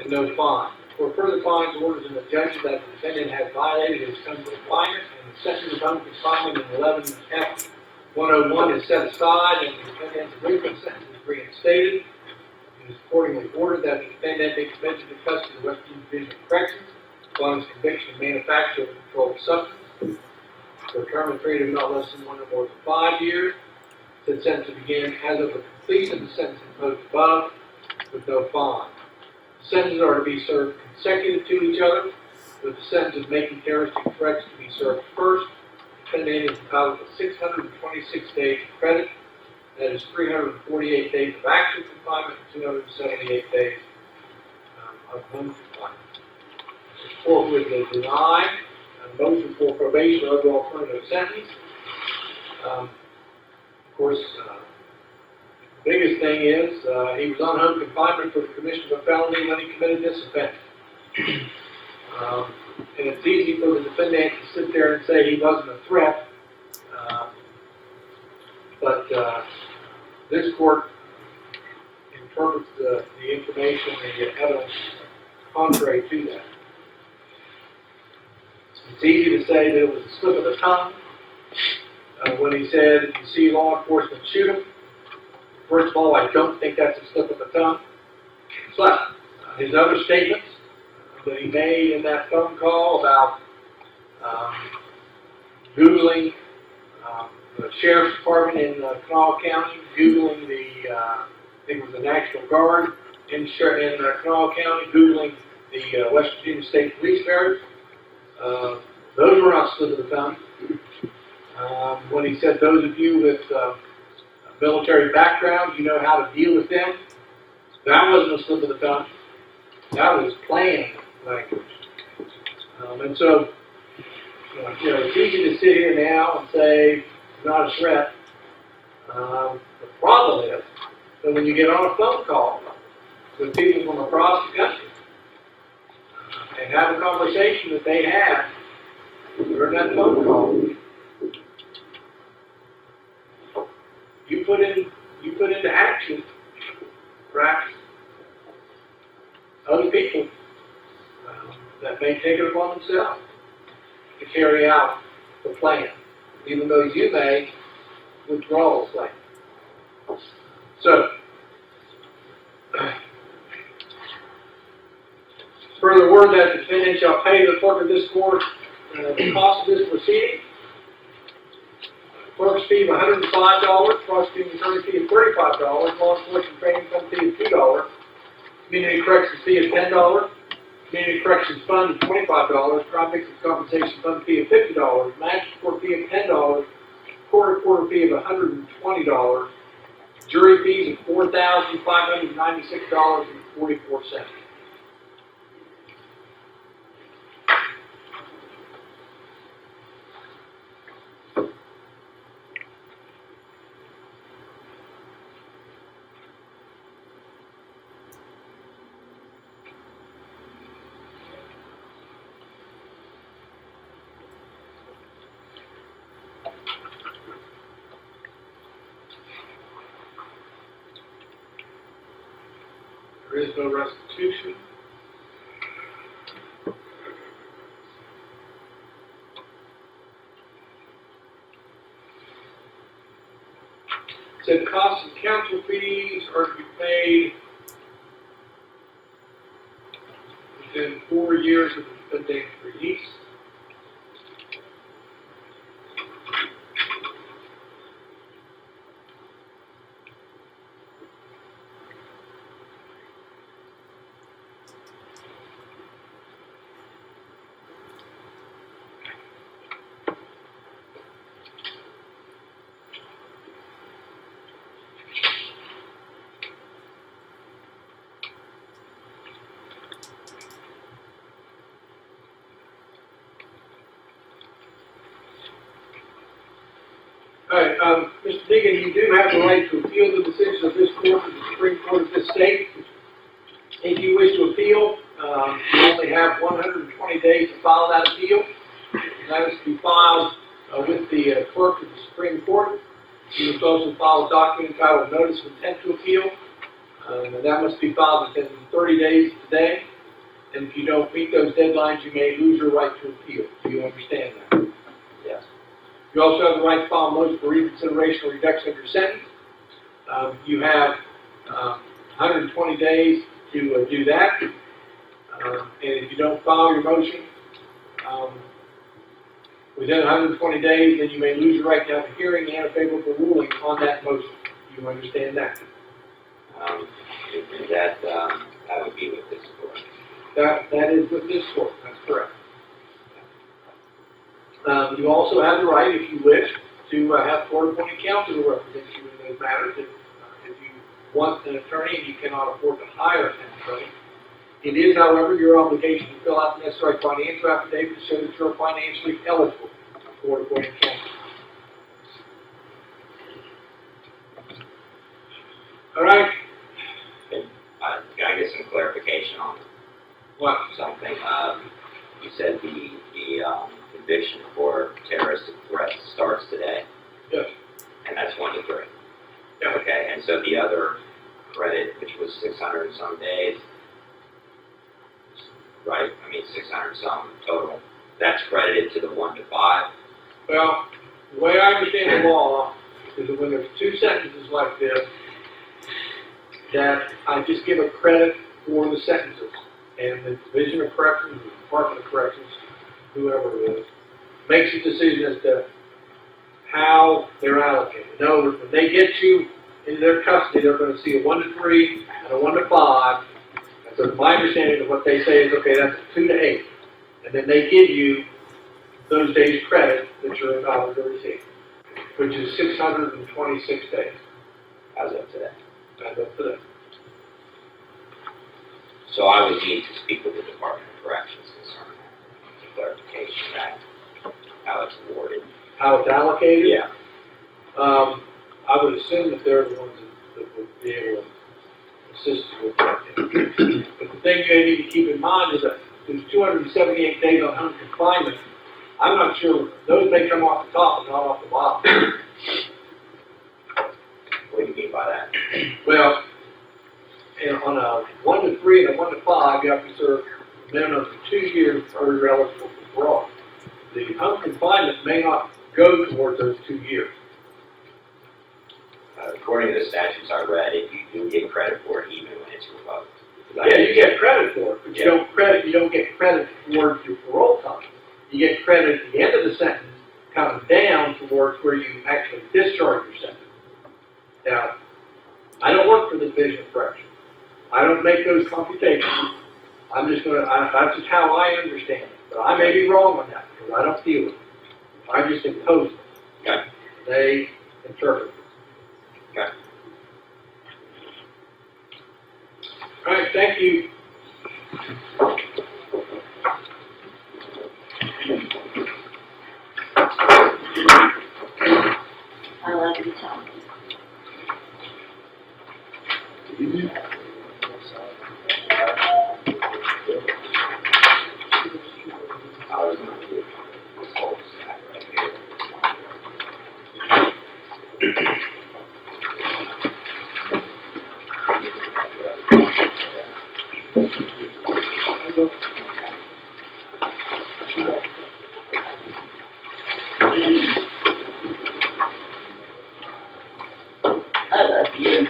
and no fine. For further fines, orders, and the judgment that the defendant has violated his terms of confinement, and the sentence of home confinement in 11F101 is set aside, and the defendant's original sentence is reinstated. It is accordingly ordered that the defendant be committed to custody of the West Virginia Division of Corrections upon his conviction of manufacture of a controlled substance for a term of period of not less than 1 or more than 5 years. Said sentence to begin as of the completion of the sentence imposed above, with no fine. The sentences are to be served consecutive to each other, with the sentence of making terroristic threats to be served first. The defendant is entitled to 626 days of credit, that is 348 days of actual confinement and 278 days of home confinement. The court would deny a motion for probation or other alternative sentence. Of course, the biggest thing is he was on home confinement for the commission of a felony when he committed this offense. And it's easy for the defendant to sit there and say he wasn't a threat, but this court interprets the information and the evidence contrary to that. It's easy to say that it was a slip of the tongue when he said, if you see law enforcement shoot him. First of all, I don't think that's a slip of the tongue. But his other statements that he made in that phone call about Googling the Sheriff's Department in Kanawha County, Googling I think it was the National Guard in Kanawha County, Googling the West Virginia State Police Barracks. Those were not slip of the tongue. When he said, those of you with military background, you know how to deal with them, that wasn't a slip of the tongue. That was plain language. And so, it's easy to sit here now and say, it's not a threat. The problem is that when you get on a phone call with people from across the country and have a conversation that they had during that phone call, you put into action, perhaps, other people that may take it upon themselves to carry out the plan, even though you may withdraw the plan. So, further word that the defendant shall pay the clerk of this court the cost of this proceeding. Clerk's fee of $105, prosecuting attorney fee of $35, law enforcement training fund fee of $2, community corrections fee of $10, community corrections fund of $25, crime victims compensation fund fee of $50, magistrate court fee of $10, court reporter fee of $120, jury fees of $4,596.44. There is no restitution. It said costs and counsel fees are to be paid within 4 years of the defendant's release. All right, Mr. Deegan, you do have the right to appeal the decision of this court to the Supreme Court of this state. If you wish to appeal, you only have 120 days to file that appeal. That is to be filed with the clerk of the Supreme Court. You must also file a document entitled Notice of Intent to Appeal, and that must be filed within 30 days of today. and if you don't meet those deadlines, you may lose your right to appeal. Do you understand that? Yes. You also have the right to file a motion for reconsideration or reduction of your sentence. You have 120 days to do that. And if you don't file your motion within 120 days, then you may lose your right to have a hearing and a favorable ruling on that motion. Do you understand that? That would be with this court. That is with this court. That's correct. You also have the right, if you wish, to have court-appointed counsel to represent you in those matters. If you want an attorney and you cannot afford to hire an attorney, it is, however, your obligation to fill out the necessary financial affidavit to show that you're financially eligible for court-appointed counsel. All right. Can I get some clarification on What? something? You said the conviction for terroristic threats starts today, Yes. and that's 1 to 3. Yeah. Okay, and so the other credit, which was 600 and some days, right? I mean, 600 some total. That's credited to the 1 to 5. Well, the way I understand the law is that when there's two sentences like this, that I just give a credit for the sentences. And the Division of Corrections, the Department of Corrections, whoever it is, makes a decision as to how they're allocated. In other words, when they get you in their custody, they're going to see a 1 to 3 and a 1 to 5. And so my understanding of what they say is, okay, that's a 2 to 8. And then they give you those days credit that you're entitled to receive, which is 626 days. As of today. As of today. So I would need to speak with the Department of Corrections concerning that, for clarification that how it's awarded. How it's allocated? Yeah. I would assume that they're the ones that would be able to assist you with that. But the thing you need to keep in mind is that there's 278 days on home confinement. I'm not sure, those may come off the top and not off the bottom. What do you mean by that? Well, on a 1 to 3 and a 1 to 5, you have to serve a minimum of 2 years or you're eligible for parole. The home confinement may not go towards those 2 years. According to the statutes I read, if you do get credit for it even when it's revoked. Yeah, you get credit for it, but you don't get credit towards your parole time. You get credit at the end of the sentence, coming down towards where you actually discharge your sentence. Now, I don't work for the Division of Corrections. I don't make those computations. I'm just going to, that's just how I understand it. But I may be wrong on that because I don't deal with it. I just impose it. Okay. They interpret it. Okay. All right, thank you. I love you, Tom. I was going to do this whole stack right here. I love you.